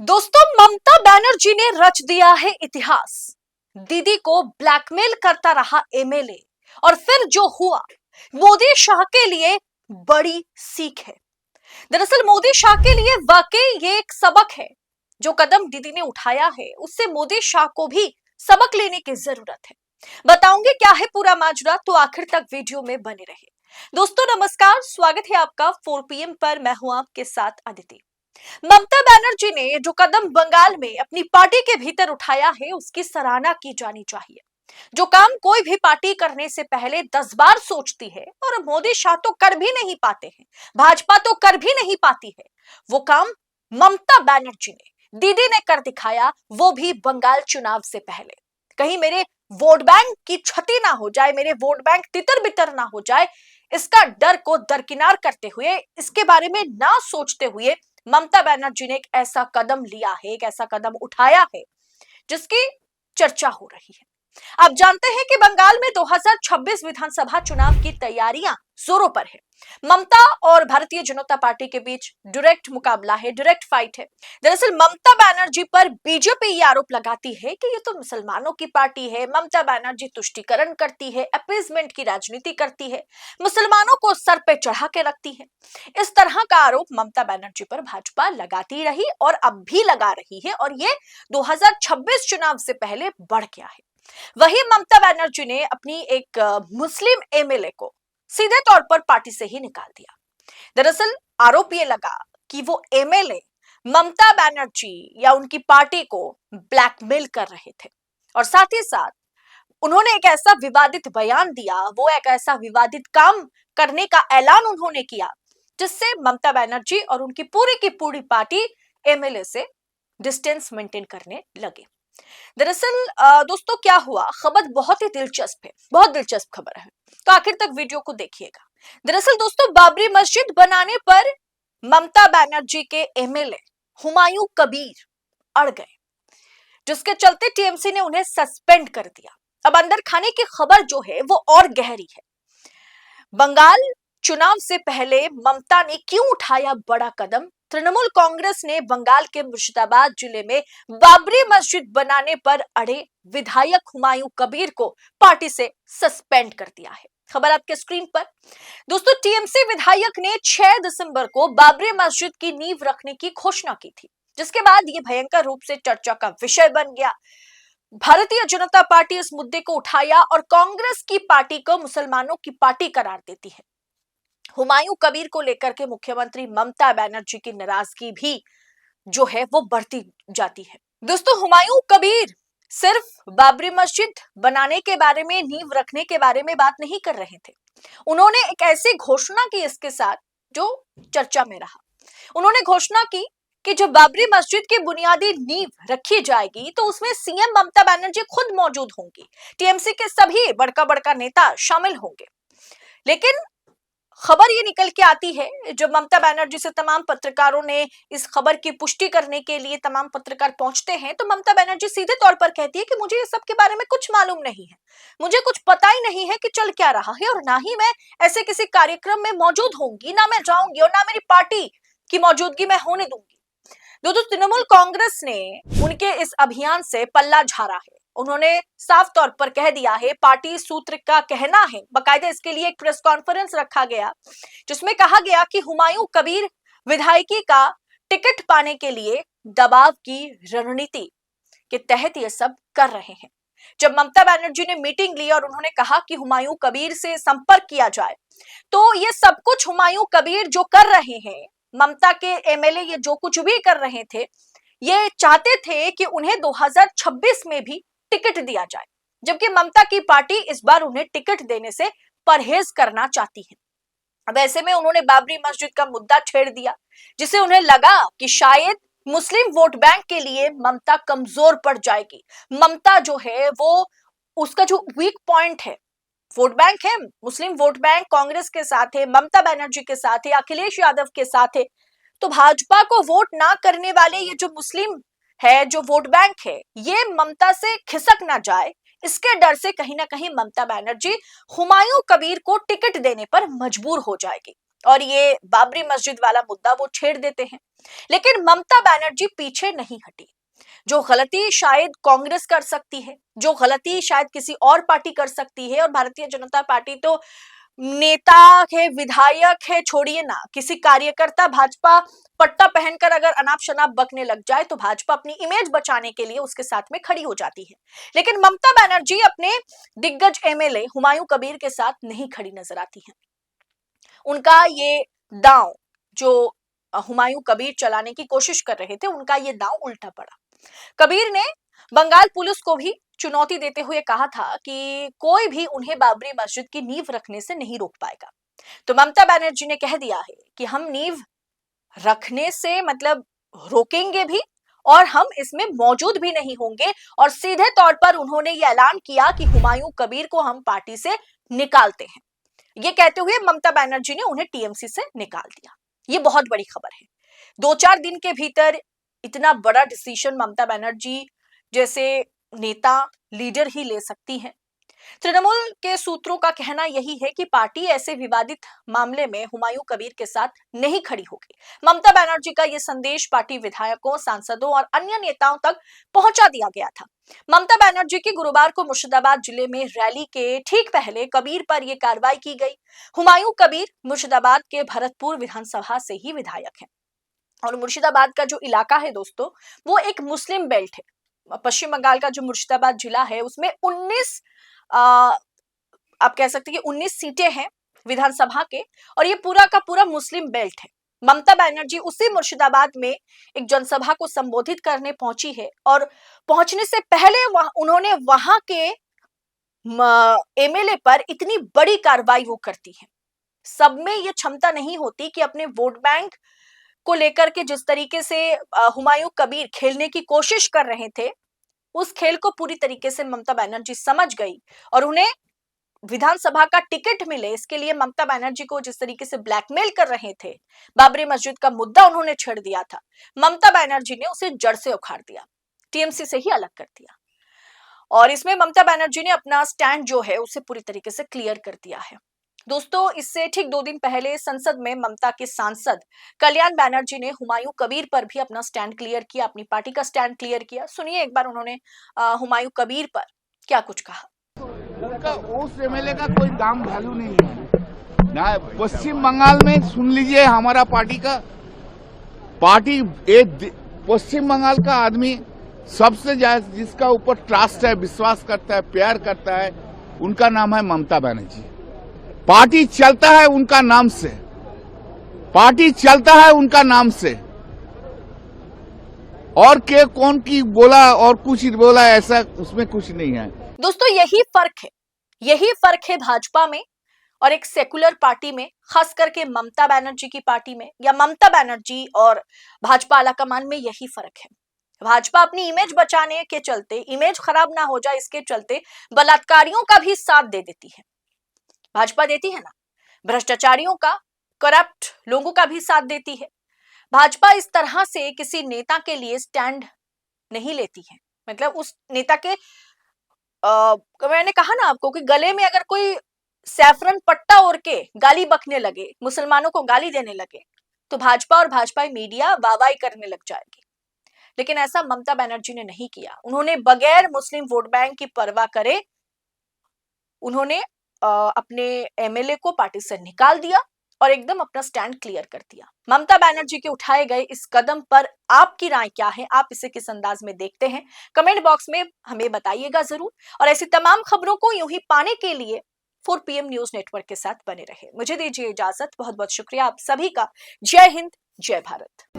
दोस्तों, ममता बनर्जी ने रच दिया है इतिहास। दीदी को ब्लैकमेल करता रहा एमएलए और फिर जो हुआ, मोदी शाह के लिए बड़ी सीख है। दरअसल मोदी शाह के लिए वाकई ये एक सबक है। जो कदम दीदी ने उठाया है उससे मोदी शाह को भी सबक लेने की जरूरत है। बताऊंगी क्या है पूरा माजरा, तो आखिर तक वीडियो में बने रहे। दोस्तों नमस्कार, स्वागत है आपका 4 PM पर। मैं हूं आपके साथ अदिति। ममता बनर्जी ने जो कदम बंगाल में अपनी पार्टी के भीतर उठाया है उसकी सराहना की जानी चाहिए। जो काम कोई भी पार्टी करने से पहले 10 बार सोचती है, और मोदी शाह तो कर भी नहीं पाते हैं, भाजपा तो कर भी नहीं पाती है, वो काम ममता बनर्जी ने, दीदी ने कर दिखाया, वो भी बंगाल चुनाव से पहले। कहीं मेरे वोट बैंक की क्षति ना हो जाए, मेरे वोट बैंक तितर बितर ना हो जाए, इसका डर को दरकिनार करते हुए, इसके बारे में ना सोचते हुए ममता बनर्जी ने एक ऐसा कदम लिया है, एक ऐसा कदम उठाया है जिसकी चर्चा हो रही है। आप जानते हैं कि बंगाल में 2026 विधानसभा चुनाव की तैयारियां जोरों पर है। ममता और भारतीय जनता पार्टी के बीच डायरेक्ट मुकाबला है, डायरेक्ट फाइट है। दरअसल ममता बनर्जी पर बीजेपी ये आरोप लगाती है कि ये तो मुसलमानों की पार्टी है, ममता बनर्जी तुष्टीकरण करती है, अपीजमेंट की राजनीति करती है, मुसलमानों को सर पे चढ़ा के रखती है। इस तरह का आरोप ममता बनर्जी पर भाजपा लगाती रही और अब भी लगा रही है, और ये 2026 चुनाव से पहले बढ़ गया है। वही ममता बनर्जी ने अपनी एक मुस्लिम एमएलए को सीधे तौर पर पार्टी से ही निकाल दिया। दरअसल आरोप ये लगा कि वो एमएलए ममता बनर्जी या उनकी पार्टी को ब्लैकमेल कर रहे थे, और साथ ही साथ उन्होंने एक ऐसा विवादित बयान दिया, वो एक ऐसा विवादित काम करने का ऐलान उन्होंने किया जिससे ममता बनर्जी और उनकी पूरी की पूरी पार्टी एमएलए से डिस्टेंस मेंटेन करने लगे। दरअसल दोस्तों क्या हुआ, खबर बहुत ही दिलचस्प है, बहुत दिलचस्प खबर है, तो आखिर तक वीडियो को देखिएगा। दरअसल दोस्तों, बाबरी मस्जिद बनाने पर ममता बनर्जी के एमएलए हुमायूं कबीर अड़ गए, जिसके चलते टीएमसी ने उन्हें सस्पेंड कर दिया। अब अंदर खाने की खबर जो है वो और गहरी है। बंगाल चुनाव से पहले ममता ने क्यों उठाया बड़ा कदम? तृणमूल कांग्रेस ने बंगाल के मुर्शिदाबाद जिले में बाबरी मस्जिद बनाने पर अड़े विधायक हुमायूं कबीर को पार्टी से सस्पेंड कर दिया है। खबर आपके स्क्रीन पर। दोस्तों, टीएमसी विधायक ने 6 दिसंबर को बाबरी मस्जिद की नींव रखने की घोषणा की थी, जिसके बाद यह भयंकर रूप से चर्चा का विषय बन गया। भारतीय जनता पार्टी इस मुद्दे को उठाया और कांग्रेस की पार्टी को मुसलमानों की पार्टी करार देती है। हुमायूं कबीर को लेकर के मुख्यमंत्री ममता बनर्जी की नाराजगी भी जो है वो बढ़ती जाती है। दोस्तों, हुमायूं कबीर सिर्फ बाबरी मस्जिद बनाने के बारे में, नींव रखने के बारे में बात नहीं कर रहे थे। उन्होंने एक ऐसी घोषणा की इसके साथ जो चर्चा में रहा। उन्होंने घोषणा की कि जब बाबरी मस्जिद की बुनियादी नींव रखी जाएगी तो उसमें सीएम ममता बनर्जी खुद मौजूद होंगी, टीएमसी के सभी बड़का बड़का नेता शामिल होंगे। लेकिन खबर ये निकल के आती है, जब ममता बनर्जी से तमाम पत्रकारों ने इस खबर की पुष्टि करने के लिए तमाम पत्रकार पहुंचते हैं, तो ममता बनर्जी सीधे तौर पर कहती है कि मुझे ये सब के बारे में कुछ मालूम नहीं है, मुझे कुछ पता ही नहीं है कि चल क्या रहा है, और ना ही मैं ऐसे किसी कार्यक्रम में मौजूद होंगी, ना मैं जाऊंगी और ना मेरी पार्टी की मौजूदगी मैं होने दूंगी। दोस्तों, तृणमूल कांग्रेस ने उनके इस अभियान से पल्ला झाड़ा है। उन्होंने साफ तौर पर कह दिया है, पार्टी सूत्र का कहना है, बकायदा इसके लिए एक प्रेस कॉन्फ्रेंस रखा गया जिसमें कहा गया कि हुमायूं कबीर विधायकी का टिकट पाने के लिए दबाव की रणनीति के तहत ये सब कर रहे हैं। जब ममता बनर्जी ने मीटिंग ली और उन्होंने कहा कि हुमायूं कबीर से संपर्क किया जाए, तो ये सब कुछ हुमायूं कबीर जो कर रहे हैं, ममता के एमएलए ये जो कुछ भी कर रहे थे, ये चाहते थे कि उन्हें 2026 में भी टिकट दिया जाए, जबकि ममता की पार्टी इस बार उन्हें टिकट देने से परहेज करना चाहती है। अब ऐसे में उन्होंने बाबरी मस्जिद का मुद्दा छेड़ दिया, जिसे उन्हें लगा कि शायद मुस्लिम वोट बैंक के लिए ममता कमजोर पड़ जाएगी। ममता जो है वो, उसका जो वीक पॉइंट है, वोट बैंक है, मुस्लिम वोट बैंक कांग्रेस के साथ है, ममता बनर्जी के साथ है, अखिलेश यादव के साथ है, तो भाजपा को वोट ना करने वाले ये जो मुस्लिम है, जो वोट बैंक है, ये ममता से खिसक ना जाए, इसके डर से कहीं ना कहीं ममता बनर्जी हुमायूं कबीर को टिकट देने पर मजबूर हो जाएगी। और ये बाबरी मस्जिद वाला मुद्दा वो छेड़ देते हैं। लेकिन ममता बनर्जी पीछे नहीं हटी। जो गलती शायद कांग्रेस कर सकती है, जो गलती शायद किसी और पार्टी कर सकती है, और भारतीय जनता पार्टी तो नेता है, विधायक है, छोड़िए ना, किसी कार्यकर्ता भाजपा पट्टा पहनकर अगर अनाप शनाप बकने लग जाए तो भाजपा अपनी इमेज बचाने के लिए उसके साथ में खड़ी हो जाती है। लेकिन ममता बनर्जी अपने दिग्गज एमएलए हुमायूं कबीर के साथ नहीं खड़ी नजर आती है। उनका ये दांव जो हुमायूं कबीर चलाने की कोशिश कर रहे थे, उनका ये दांव उल्टा पड़ा। कबीर ने बंगाल पुलिस को भी चुनौती देते हुए कहा था कि कोई भी उन्हें बाबरी मस्जिद की नींव रखने से नहीं रोक पाएगा। तो ममता बनर्जी ने कह दिया है कि हम नींव रखने से मतलब रोकेंगे भी, और हम इसमें मौजूद भी नहीं होंगे। और सीधे तौर पर उन्होंने ये ऐलान किया कि हुमायूं कबीर को हम पार्टी से निकालते हैं। ये कहते हुए ममता बनर्जी ने उन्हें टीएमसी से निकाल दिया। ये बहुत बड़ी खबर है। 2-4 दिन के भीतर इतना बड़ा डिसीजन ममता बनर्जी जैसे नेता लीडर ही ले सकती हैं। तृणमूल के सूत्रों का कहना यही है कि पार्टी ऐसे विवादित मामले में हुमायूं कबीर के साथ नहीं खड़ी होगी। ममता बनर्जी का यह संदेश पार्टी विधायकों, सांसदों और अन्य नेताओं तक पहुंचा दिया गया था। ममता बनर्जी की गुरुवार को मुर्शिदाबाद जिले में रैली के ठीक पहले कबीर पर यह कार्रवाई की गई। हुमायूं कबीर मुर्शिदाबाद के भरतपुर विधानसभा से ही विधायक हैं, और मुर्शिदाबाद का जो इलाका है दोस्तों, वो एक मुस्लिम बेल्ट है। पश्चिम बंगाल का जो मुर्शिदाबाद जिला है उसमें 19 आप कह सकते हैं कि 19 सीटें हैं विधानसभा के, और ये पूरा का पूरा मुस्लिम बेल्ट है। ममता बनर्जी उसी मुर्शिदाबाद में एक जनसभा को संबोधित करने पहुंची है, और पहुंचने से पहले उन्होंने वहां के एमएलए पर इतनी बड़ी कार्रवाई वो करती है। सब में ये क्षमता नहीं होती कि अपने वोट बैंक को लेकर के जिस तरीके से हुमायूं कबीर खेलने की कोशिश कर रहे थे, उस खेल को पूरी तरीके से ममता बनर्जी समझ गई, और उन्हें विधानसभा का टिकट मिले इसके लिए ममता बनर्जी को जिस तरीके से ब्लैकमेल कर रहे थे, बाबरी मस्जिद का मुद्दा उन्होंने छेड़ दिया था, ममता बनर्जी ने उसे जड़ से उखाड़ दिया, टीएमसी से ही अलग कर दिया। और इसमें ममता बनर्जी ने अपना स्टैंड जो है उसे पूरी तरीके से क्लियर कर दिया है। दोस्तों, इससे ठीक 2 दिन पहले संसद में ममता के सांसद कल्याण बनर्जी ने हुमायूं कबीर पर भी अपना स्टैंड क्लियर किया, अपनी पार्टी का स्टैंड क्लियर किया। सुनिए एक बार उन्होंने हुमायूं कबीर पर क्या कुछ कहा। उनका उस एमएलए का कोई दाम वैल्यू नहीं है ना। पश्चिम बंगाल में सुन लीजिए, हमारा पार्टी एक पश्चिम बंगाल का आदमी सबसे ज्यादा जिसका ऊपर ट्रस्ट है, विश्वास करता है, प्यार करता है, उनका नाम है ममता बनर्जी। पार्टी चलता है उनका नाम से, पार्टी चलता है उनका नाम से। और के कौन की बोला और कुछ बोला, ऐसा उसमें कुछ नहीं है। दोस्तों, यही फर्क है भाजपा में और एक सेकुलर पार्टी में, खास करके ममता बनर्जी की पार्टी में, या ममता बनर्जी और भाजपा आलाकमान में यही फर्क है। भाजपा अपनी इमेज बचाने के चलते, इमेज खराब ना हो जाए इसके चलते, बलात्कारियों का भी साथ दे देती है। भाजपा देती है ना, भ्रष्टाचारियों का, करप्ट लोगों का भी साथ देती है। भाजपा इस तरह से किसी नेता के लिए स्टैंड नहीं लेती है। मतलब उस नेता के मैंने कहा ना आपको कि गले में अगर कोई सैफरन पट्टा ओढ़ के गाली बकने लगे, मुसलमानों को गाली देने लगे, तो भाजपा और भाजपा मीडिया वाहवाही करने लग जाएगी। लेकिन ऐसा ममता बनर्जी ने नहीं किया। उन्होंने बगैर मुस्लिम वोट बैंक की परवाह करे उन्होंने अपने एमएलए को पार्टी से निकाल दिया और एकदम अपना स्टैंड क्लियर कर दिया। ममता बनर्जी के उठाए गए इस कदम पर आपकी राय क्या है? आप इसे किस अंदाज में देखते हैं? कमेंट बॉक्स में हमें बताइएगा जरूर। और ऐसी तमाम खबरों को यूं ही पाने के लिए 4PM न्यूज नेटवर्क के साथ बने रहे। मुझे दीजिए इजाजत। बहुत बहुत शुक्रिया आप सभी का। जय हिंद, जय भारत।